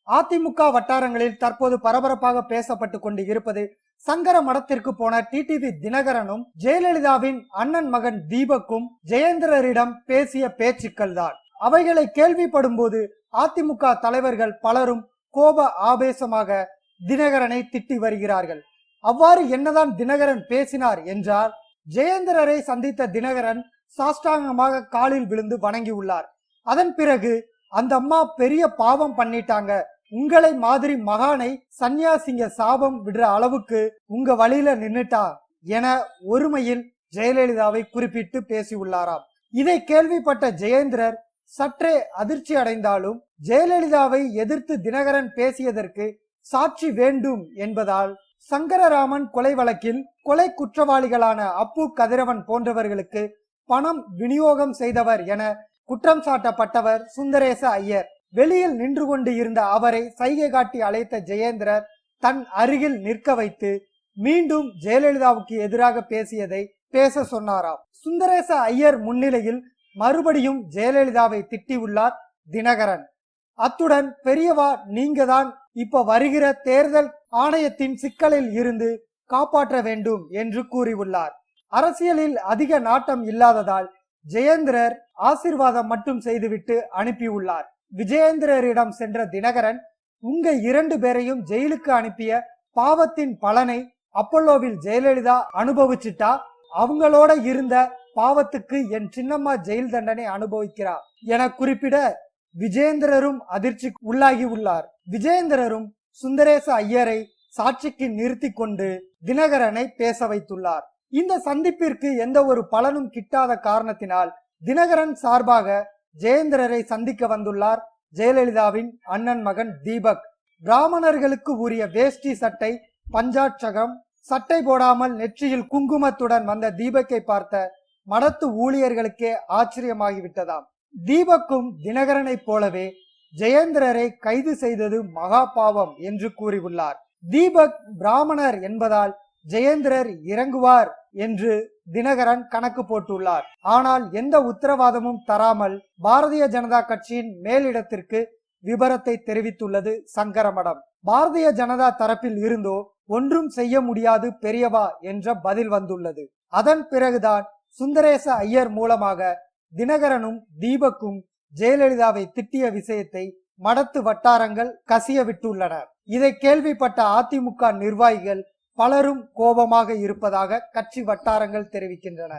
அதிமுக வட்டாரங்களில் தற்போது பரபரப்பாக பேசப்பட்டு கொண்டு இருப்பது சங்கர மடத்திற்கு போன டிடிவி தினகரனும் ஜெயலலிதாவின் அண்ணன் மகன் தீபக்கும் ஜெயேந்திரரிடம் பேசிய பேச்சுக்கள் தான். அவைகளை கேள்விப்படும் போது அதிமுக தலைவர்கள் பலரும் கோப ஆவேசமாக தினகரனை திட்டி வருகிறார்கள். அவ்வாறு என்னதான் தினகரன் பேசினார் என்றால், ஜெயேந்திரரை சந்தித்த தினகரன் சாஷ்டாங்கமாக காலில் விழுந்து வணங்கியுள்ளார். அதன் பிறகு அந்த அம்மா பெரிய பாவம் பண்ணிட்டாங்க, உங்களை மாதிரி மகானை சன்னியாசிங்க சாபம் விடுற அளவுக்கு உங்க வழியில நின்னுட்டா என ஒருமையில் ஜெயலலிதாவை குறிப்பிட்டு பேசியுள்ளாராம். இதை கேள்விப்பட்ட ஜெயேந்திரர் சற்றே அதிர்ச்சி அடைந்தாலும் ஜெயலலிதாவை எதிர்த்து தினகரன் பேசியதற்கு சாட்சி வேண்டும் என்பதால் சங்கரராமன் கொலை வழக்கில் கொலை குற்றவாளிகளான அப்பு கதிரவன் போன்றவர்களுக்கு பணம் விநியோகம் செய்தவர் என குற்றம் சாட்டப்பட்டவர் சுந்தரேச ஐயர். வெளியில் நின்று கொண்டு இருந்த அவரை சைகை காட்டி அழைத்த ஜெயேந்திரர் தன் அருகில் நிற்க வைத்து மீண்டும் ஜெயலலிதாவுக்கு எதிராக பேசியதை பேச சொன்னாராம். சுந்தரேச ஐயர் முன்னிலையில் மறுபடியும் ஜெயலலிதாவை திட்டியுள்ளார் தினகரன். அத்துடன் பெரியவா, நீங்க தான் இப்ப வருகிற தேர்தல் ஆணையத்தின் சிக்கலில் இருந்து காப்பாற்ற வேண்டும் என்று கூறியுள்ளார். அரசியலில் அதிக நாட்டம் இல்லாததால் ஜெயேந்திரர் ஆசீர்வாதம் மட்டும் செய்துவிட்டு அனுப்பியுள்ளார். விஜயேந்திரரிடம் சென்ற தினகரன், உங்க 2 பேரையும் ஜெயிலுக்கு அனுப்பிய பாவத்தின் பலனை அப்பல்லோவில் ஜெயலலிதா அனுபவிச்சுட்டா, அவங்களோட இருந்த பாவத்துக்கு என் சின்னம்மா ஜெயில் தண்டனை அனுபவிக்கிறார் என குறிப்பிட விஜயேந்திரரும் அதிர்ச்சி உள்ளாகி உள்ளார். விஜயேந்திரரும் சுந்தரேச ஐயரை சாட்சிக்கு நிறுத்தி கொண்டு தினகரனை பேச வைத்துள்ளார். இந்த சந்திப்பிற்கு எந்த ஒரு பலனும் கிட்டாத காரணத்தினால் தினகரன் சார்பாக ஜெயேந்திரரை சந்திக்க வந்துள்ளார் ஜெயலலிதாவின் அண்ணன் மகன் தீபக். பிராமணர்களுக்கு உரிய வேஷ்டி சட்டை பஞ்சாட்சகம் சட்டை போடாமல் நெற்றியில் குங்குமத்துடன் வந்த தீபக்கை பார்த்த மடத்து ஊழியர்களுக்கே ஆச்சரியமாகிவிட்டதாம். தீபக்கும் தினகரனை போலவே ஜெயேந்திரரை கைது செய்தது மகா பாவம் என்று கூறியுள்ளார். தீபக் பிராமணர் என்பதால் ஜெயேந்திரர் இறங்குவார் என்று தினகரன் கணக்கு போட்டுள்ளார். ஆனால் எந்த உத்தரவாதமும் தராமல் பாரதிய ஜனதா கட்சியின் மேலிடத்திற்கு விபரத்தை தெரிவித்துள்ளது சங்கரமடம். பாரதிய ஜனதா தரப்பில் இருந்தோ ஒன்றும் செய்ய முடியாது பெரியவா என்ற பதில் வந்துள்ளது. அதன் பிறகுதான் சுந்தரேச ஐயர் மூலமாக தினகரனும் தீபக்கும் ஜெயலலிதாவை திட்டிய விஷயத்தை மடத்து வட்டாரங்கள் கசிய விட்டுள்ளனர். இதை கேள்விப்பட்ட அதிமுக நிர்வாகிகள் பலரும் கோபமாக இருப்பதாக கட்சி வட்டாரங்கள் தெரிவிக்கின்றன.